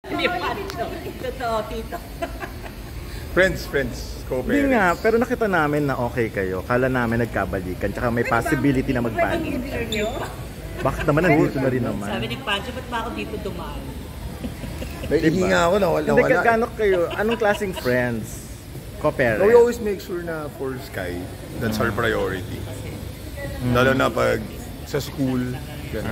Hindi Pancho. Totoo, tito. Friends, co-parents. Hindi nga, pero nakita namin na okay kayo. Kala namin nagkabalikan, tsaka may possibility na magbalik. Bakit naman nandito na rin naman? Sabi ni Pancho, ba't ba ako dito dumaan? Naihingi nga ako na wala. Hindi, kagano kayo? Anong klaseng friends? Co-parents? We always make sure na for Sky, that's our priority. Lalo na pag sa school. So,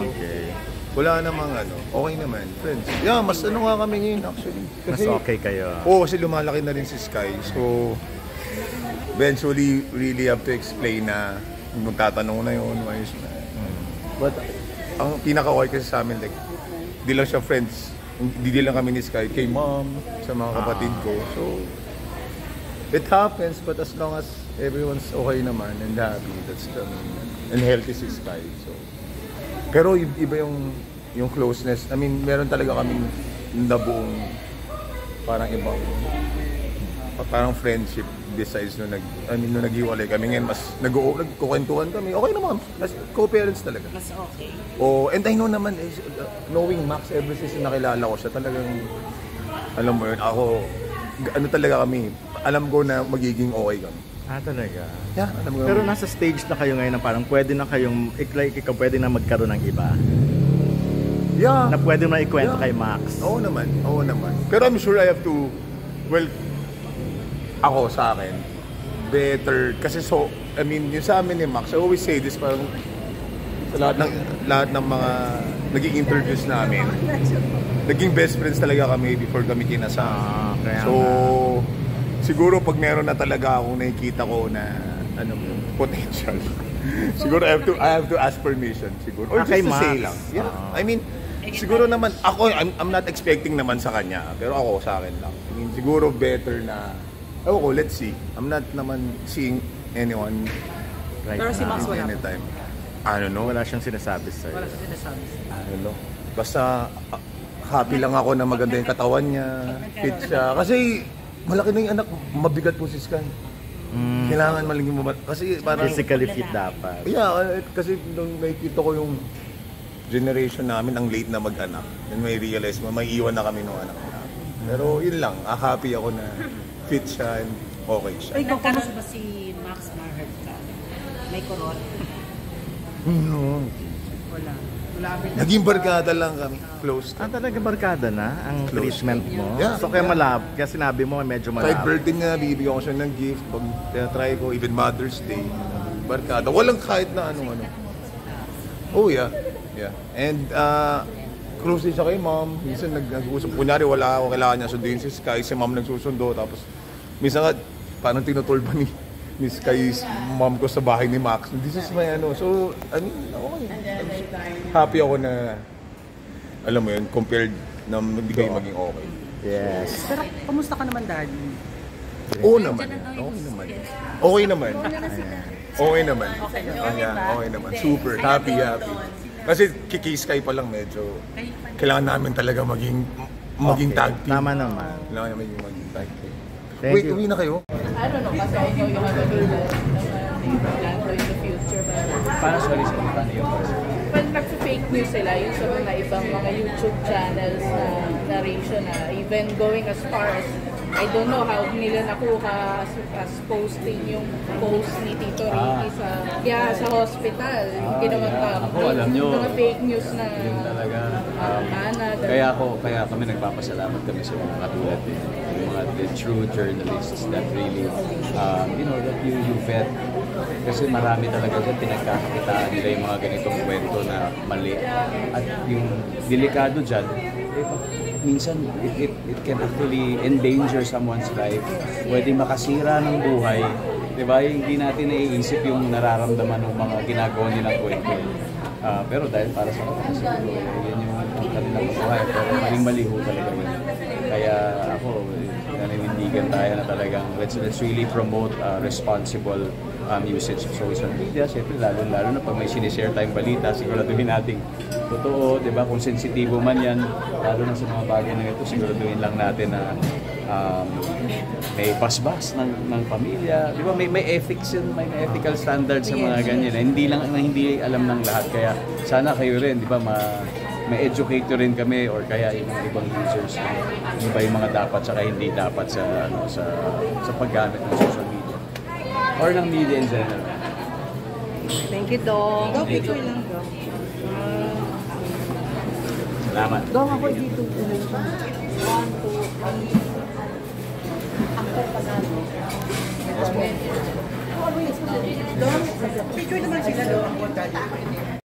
okay. wala namang okay naman, friends. Yeah, mas nga kami ngayon actually. Kasi, mas okay kayo. Kasi lumalaki na rin si Sky. So, eventually, really have to explain na magtatanong na yun, wise na. But, ang pinaka-okay kasi sa amin, like, di lang siya friends. Hindi lang kami ni Sky, kay mom, sa mga kapatid ko. So, it happens, but as long as everyone's okay naman and happy, that's the and healthy si Sky. So, pero iba yung closeness. I mean, meron talaga kaming nabuong parang ibang parang friendship besides nung naghiwalay kami. Ngayon mas nagkukwentuhan kami. Okay naman, as co-parents talaga. Mas okay. And I know naman, knowing Max ever since nakilala ko siya, talagang alam mo yun, ako talaga kami, alam ko na magiging okay kami. Talaga? Yeah, alam ko. Pero nasa stage na kayo ngayon na parang pwede na kayong, ikaw pwede na magkaroon ng iba. Yeah. Na pwede na ikwento kay Max. Oo naman. Pero I'm sure I have to, ako sa akin, better, kasi yung sa amin ni Max, I always say this, parang sa lahat ng mga naging interviews namin, naging best friends talaga kami before kami kinasama. So, siguro pag meron na talaga akong nakikita ko na potential, siguro I have to ask permission siguro. Or just to say lang. Yeah. I mean, siguro naman ako I'm not expecting naman sa kanya, pero ako sa akin lang. I mean, siguro better na let's see. I'm not naman seeing anyone right pero si Max wala anytime. I don't know. Wala siyang sinasabi sa'yo. Wala siyang sinasabi sa'yo. I don't know. Basta happy lang ako na maganda yung katawan niya, fit siya. Kasi malaki na yung anak, mabigat po si Sky. Kailangan malingin mo kasi parang physically fit dapat. Yeah, kasi nung nakikita ko yung generation namin, ang late na mag-anak. And may realize may iwan na kami nung anak namin. Pero yun lang, happy ako na fit siya and okay siya. Ay, nagkaroon ba si Max Marhart ka? May corona? No. Wala. Naging barkada lang kami. Close. Talaga barkada na ang treatment mo? Yeah. So kaya malab, kaya sinabi mo medyo malab. Kahit birthday nga, bibigyan ko siya ng gift. Pag try ko, even Mother's Day, barkada. Walang kahit na ano-ano. Oh yeah. And close din siya kay mom. Minsan nag-usap. Kunyari wala ako, kailangan niya sunduin si Sky. Si mom nagsusundo. Tapos minsan nga, parang tinutol pa ni Sky's mom ko sa bahay ni Max. This is my So, okay. Happy ako na, alam mo yun, compared na hindi kayo maging okay. Yes. Pero, kumusta ka naman, Daddy? Oo naman. Okay naman. Super. Happy. Kasi kikis kayo pa lang medyo, kailangan namin talaga maging tag team. Tama naman. Kailangan namin maging tag team. Wait, uwi na kayo? I don't know, kasi I know you have a good plan for in the future. Sorry, paano yun? Pag nag-fake news sila, yung sa mga ibang mga YouTube channels na narration na even going as far as I don't know how nila nakuha as posting yung post ni Tito Ricky sa hospital. Ginawang alam nyo, mga fake news na yun talaga. Kaya kami nagpapasalamat kami sa mga katulad yung mga the true journalists that really that you vet. Kasi marami talaga dyan pinagkakakitaan nila yung mga ganitong kwento na mali. At yung delikado dyan, minsan it can actually endanger someone's life. Pwede makasira ng buhay. Diba? Hindi natin naiisip yung nararamdaman ng mga ginagawa nilang kwento. Pero dahil para sa kanila, siguro yan yung kanilang buhay. Pero maling-mali ho talaga yun. Kaya ako, naninindigan tayo na talagang let's really promote responsible usage of social media. Siyempre, lalo na pag may sinishare tayong balita, siguraduhin natin totoo, di ba? Kung sensitibo man yan, lalo na sa mga bagay na ito, siguraduhin lang natin na may basbas ng pamilya. Di ba? May ethics yun, may ethical standards sa mga ganyan. Hindi alam ng lahat. Kaya sana kayo rin, di ba, may educate nyo rin kami or kaya yung mga ibang users ano ba yung mga dapat saka hindi dapat sa sa paggamit ng social media or ng media in general. Thank you, Dong. Go, picture lang, go. Salamat. Dong, ako dito. 1, 2, 3. After pa natin. Dong, picture naman sila, Dong.